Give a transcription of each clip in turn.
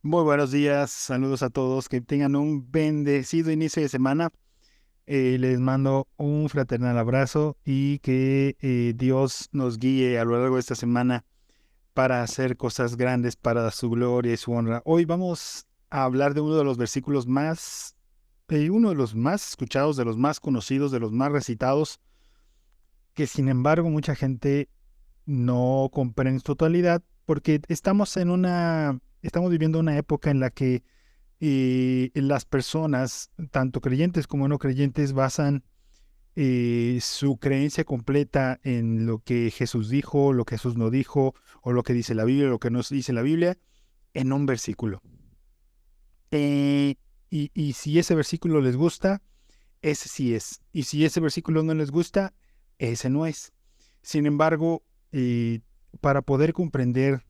Muy buenos días, saludos a todos, que tengan un bendecido inicio de semana. Les mando un fraternal abrazo y que Dios nos guíe a lo largo de esta semana para hacer cosas grandes para su gloria y su honra. Hoy vamos a hablar de uno de los versículos uno de los más escuchados, de los más conocidos, de los más recitados, que sin embargo mucha gente no comprende en su totalidad porque estamos viviendo una época en la que las personas, tanto creyentes como no creyentes, basan su creencia completa en lo que Jesús dijo, lo que Jesús no dijo, o lo que dice la Biblia, lo que nos dice la Biblia, en un versículo. Y si ese versículo les gusta, ese sí es. Y si ese versículo no les gusta, ese no es. Sin embargo, para poder comprender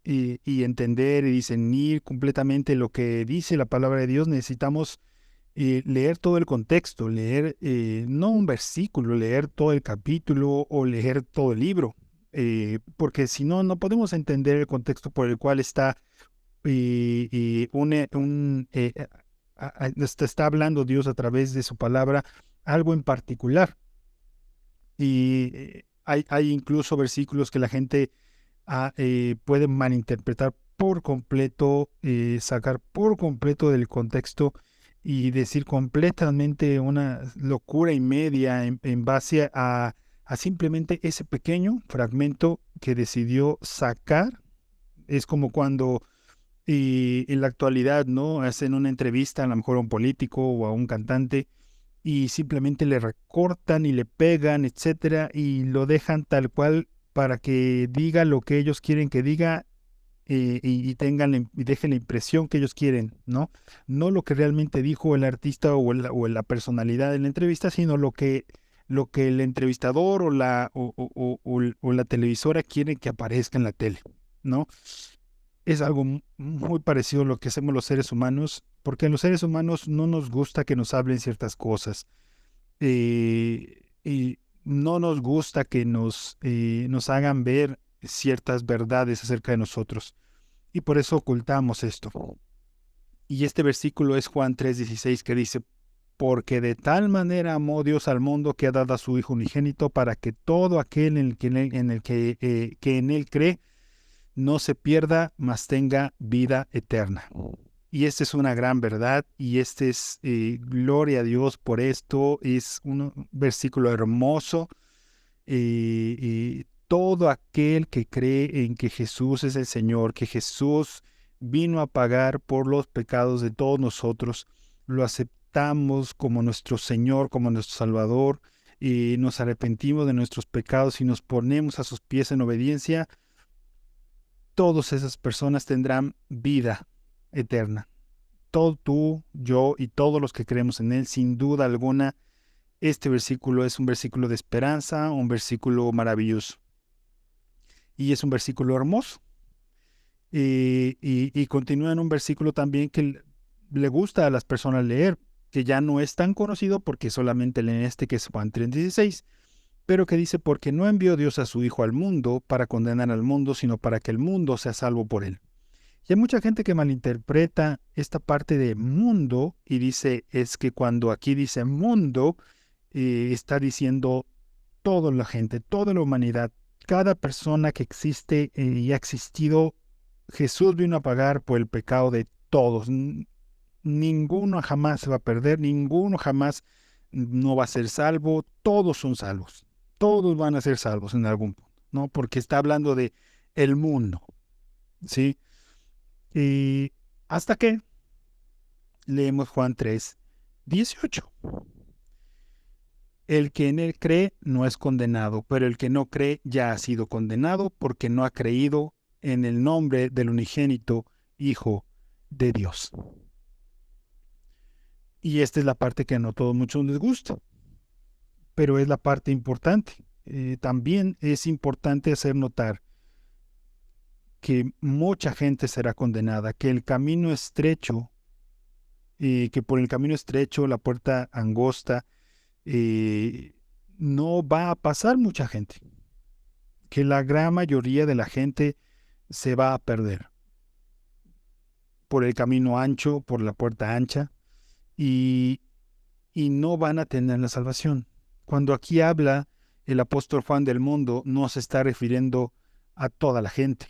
y entender y discernir completamente lo que dice la palabra de Dios, necesitamos leer todo el contexto, leer no un versículo, leer todo el capítulo o leer todo el libro, porque si no, no podemos entender el contexto por el cual está está hablando Dios a través de su palabra algo en particular. Y hay incluso versículos que la gente puede malinterpretar por completo, sacar por completo del contexto y decir completamente una locura y media en base a simplemente ese pequeño fragmento que decidió sacar. Es como cuando en la actualidad, ¿no? Hacen una entrevista a lo mejor a un político o a un cantante y simplemente le recortan y le pegan, etcétera, y lo dejan tal cual para que diga lo que ellos quieren que diga y dejen la impresión que ellos quieren, ¿no? No lo que realmente dijo el artista o la personalidad en la entrevista, sino lo que el entrevistador o la televisora quiere que aparezca en la tele, ¿no? Es algo muy parecido a lo que hacemos los seres humanos, porque a los seres humanos no nos gusta que nos hablen ciertas cosas y no nos gusta que nos hagan ver ciertas verdades acerca de nosotros. Y por eso ocultamos esto. Y este versículo es Juan 3:16 que dice, porque de tal manera amó Dios al mundo que ha dado a su Hijo unigénito para que todo aquel que en él cree no se pierda, mas tenga vida eterna. Y esta es una gran verdad y este es gloria a Dios por esto. Es un versículo hermoso. Todo aquel que cree en que Jesús es el Señor, que Jesús vino a pagar por los pecados de todos nosotros, lo aceptamos como nuestro Señor, como nuestro Salvador, y nos arrepentimos de nuestros pecados y nos ponemos a sus pies en obediencia, todas esas personas tendrán vida eterna. Todo tú, yo y todos los que creemos en Él, sin duda alguna, este versículo es un versículo de esperanza, un versículo maravilloso. Y es un versículo hermoso. Y continúa en un versículo también que le gusta a las personas leer, que ya no es tan conocido porque solamente leen este que es Juan 3:16, pero que dice, porque no envió Dios a su Hijo al mundo para condenar al mundo, sino para que el mundo sea salvo por él. Y hay mucha gente que malinterpreta esta parte de mundo y dice, es que cuando aquí dice mundo, está diciendo toda la gente, toda la humanidad, cada persona que existe y ha existido, Jesús vino a pagar por el pecado de todos. Ninguno jamás se va a perder, ninguno jamás no va a ser salvo, todos son salvos, todos van a ser salvos en algún punto, ¿no? Porque está hablando de el mundo, ¿sí? Y hasta que leemos Juan 3:18. El que en él cree no es condenado, pero el que no cree ya ha sido condenado porque no ha creído en el nombre del unigénito Hijo de Dios. Y esta es la parte que a no todos muchos les gusta, pero es la parte importante. También es importante hacer notar que mucha gente será condenada, que el camino estrecho, que por el camino estrecho, la puerta angosta, eh, no va a pasar mucha gente, que la gran mayoría de la gente se va a perder. por el camino ancho, por la puerta ancha, y, y no van a tener la salvación. Cuando aquí habla el apóstol Juan del mundo, no se está refiriendo a toda la gente.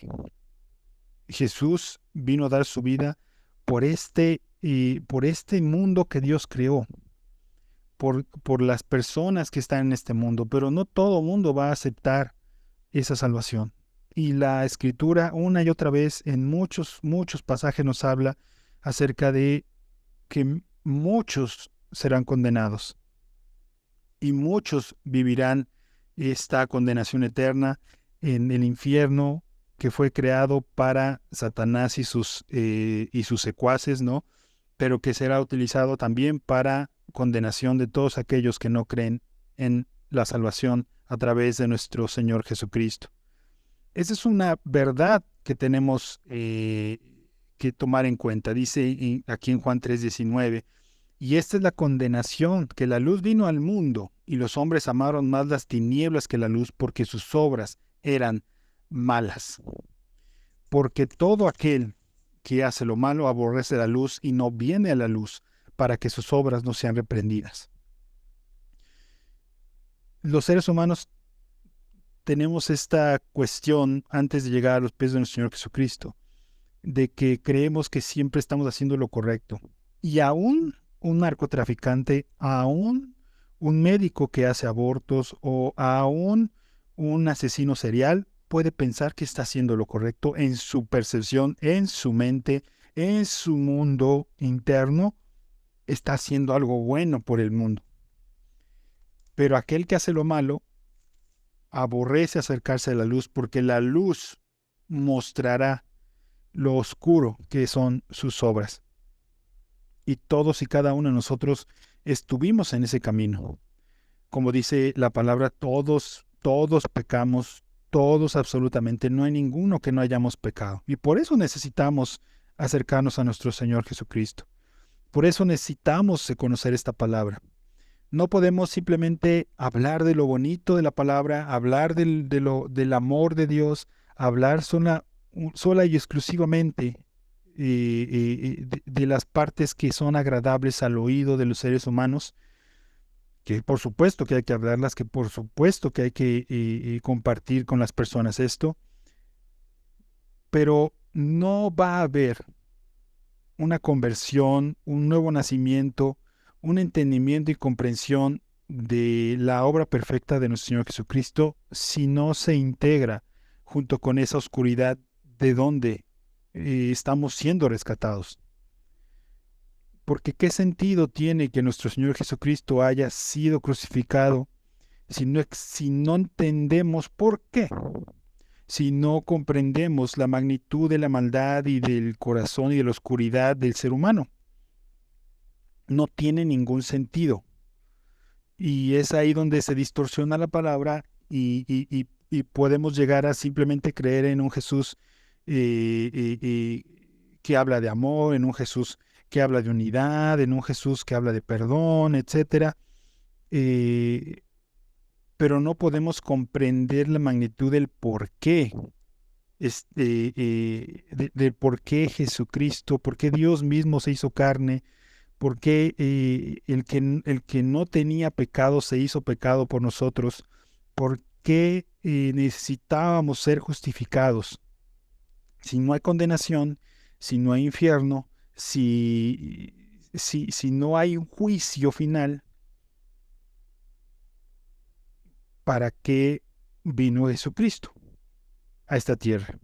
Jesús vino a dar su vida por este mundo que Dios creó, por las personas que están en este mundo, pero no todo mundo va a aceptar esa salvación. Y la Escritura una y otra vez en muchos pasajes nos habla acerca de que muchos serán condenados y muchos vivirán esta condenación eterna en el infierno que fue creado para Satanás y sus secuaces, ¿no? Pero que será utilizado también para condenación de todos aquellos que no creen en la salvación a través de nuestro Señor Jesucristo. Esa es una verdad que tenemos que tomar en cuenta. Dice aquí en Juan 3:19, y esta es la condenación, que la luz vino al mundo, y los hombres amaron más las tinieblas que la luz, porque sus obras eran malas. Porque todo aquel que hace lo malo aborrece la luz y no viene a la luz, para que sus obras no sean reprendidas. Los seres humanos tenemos esta cuestión antes de llegar a los pies de nuestro Señor Jesucristo, de que creemos que siempre estamos haciendo lo correcto. Y aún un narcotraficante, aún un médico que hace abortos o aún un asesino serial puede pensar que está haciendo lo correcto en su percepción, en su mente, en su mundo interno, está haciendo algo bueno por el mundo. Pero aquel que hace lo malo aborrece acercarse a la luz, porque la luz mostrará lo oscuro que son sus obras. Y todos y cada uno de nosotros estuvimos en ese camino. Como dice la palabra, todos pecamos, todos absolutamente, no hay ninguno que no hayamos pecado. Y por eso necesitamos acercarnos a nuestro Señor Jesucristo. Por eso necesitamos conocer esta palabra. No podemos simplemente hablar de lo bonito de la palabra, hablar del amor de Dios, hablar sola y exclusivamente de las partes que son agradables al oído de los seres humanos, que por supuesto que hay que hablarlas, que por supuesto que hay que compartir con las personas esto, pero no va a haber una conversión, un nuevo nacimiento, un entendimiento y comprensión de la obra perfecta de nuestro Señor Jesucristo si no se integra junto con esa oscuridad de donde estamos siendo rescatados. Porque ¿qué sentido tiene que nuestro Señor Jesucristo haya sido crucificado si no entendemos por qué? Si no comprendemos la magnitud de la maldad y del corazón y de la oscuridad del ser humano. No tiene ningún sentido. Y es ahí donde se distorsiona la palabra y podemos llegar a simplemente creer en un Jesús que habla de amor, en un Jesús que habla de unidad, en un Jesús que habla de perdón, etc. Pero no podemos comprender la magnitud del por qué, del por qué Jesucristo, por qué Dios mismo se hizo carne, por qué el que no tenía pecado se hizo pecado por nosotros, por qué necesitábamos ser justificados. Si no hay condenación, si no hay infierno, si no hay un juicio final, ¿para qué vino Jesucristo a esta tierra?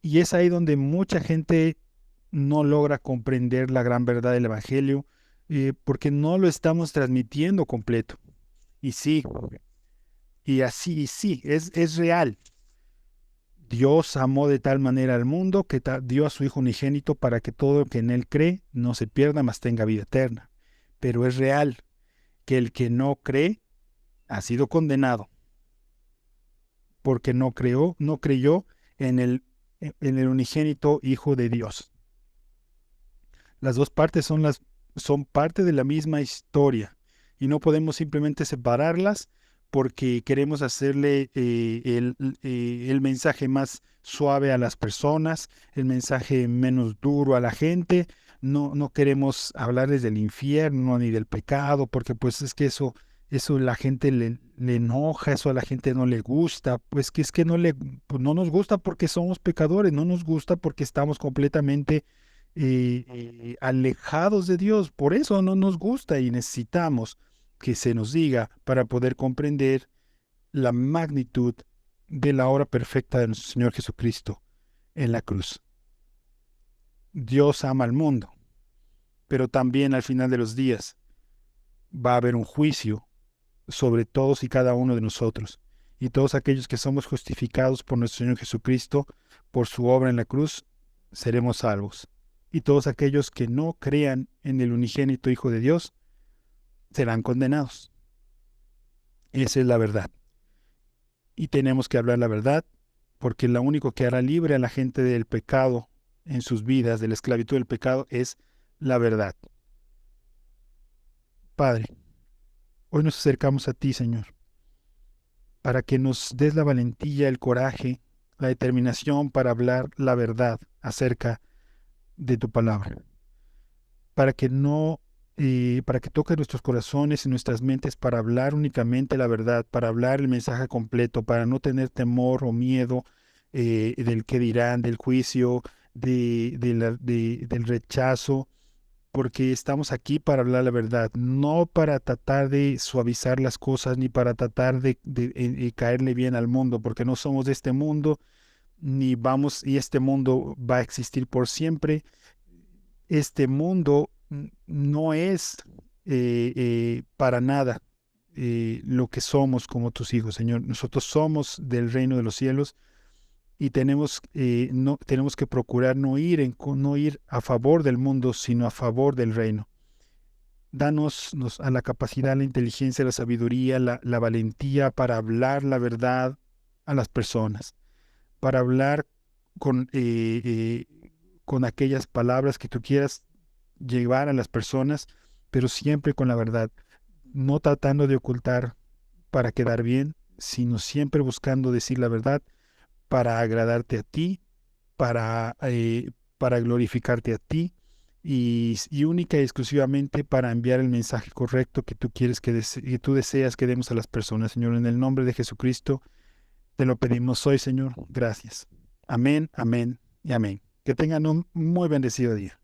Y es ahí donde mucha gente no logra comprender la gran verdad del Evangelio, porque no lo estamos transmitiendo completo. Y sí, y sí, es real. Dios amó de tal manera al mundo que dio a su Hijo unigénito para que todo el que en Él cree no se pierda, mas tenga vida eterna. Pero es real que el que no cree ha sido condenado, porque no creyó en el unigénito Hijo de Dios. Las dos partes son parte de la misma historia y no podemos simplemente separarlas porque queremos hacerle el mensaje más suave a las personas, el mensaje menos duro a la gente. No queremos hablarles del infierno ni del pecado, porque pues es que eso la gente le enoja, eso a la gente no le gusta, pues que es que pues no nos gusta porque somos pecadores, no nos gusta porque estamos completamente alejados de Dios, por eso no nos gusta y necesitamos que se nos diga para poder comprender la magnitud de la obra perfecta de nuestro Señor Jesucristo en la cruz. Dios ama al mundo, pero también al final de los días va a haber un juicio sobre todos y cada uno de nosotros. Y todos aquellos que somos justificados por nuestro Señor Jesucristo, por su obra en la cruz, seremos salvos. Y todos aquellos que no crean en el unigénito Hijo de Dios, serán condenados. Esa es la verdad. Y tenemos que hablar la verdad, porque lo único que hará libre a la gente del pecado en sus vidas, de la esclavitud del pecado, es la verdad. Padre, hoy nos acercamos a ti, Señor, para que nos des la valentía, el coraje, la determinación para hablar la verdad acerca de tu palabra, para que no, para que toque nuestros corazones y nuestras mentes para hablar únicamente la verdad, para hablar el mensaje completo, para no tener temor o miedo del que dirán, del juicio, del rechazo, porque estamos aquí para hablar la verdad, no para tratar de suavizar las cosas ni para tratar de caerle bien al mundo, porque no somos de este mundo, ni vamos, y este mundo va a existir por siempre. Este mundo no es para nada lo que somos como tus hijos, Señor. Nosotros somos del reino de los cielos y tenemos que procurar no ir a favor del mundo, sino a favor del reino. Danos a la capacidad, la inteligencia, la sabiduría, la valentía para hablar la verdad a las personas, para hablar con, con aquellas palabras que tú quieras llevar a las personas, pero siempre con la verdad, no tratando de ocultar para quedar bien, sino siempre buscando decir la verdad para agradarte a ti, para, eh, para glorificarte a ti y única y exclusivamente para enviar el mensaje correcto que tú quieres que tú deseas que demos a las personas, Señor. En el nombre de Jesucristo te lo pedimos hoy, Señor. Gracias. Amén, amén y amén. Que tengan un muy bendecido día.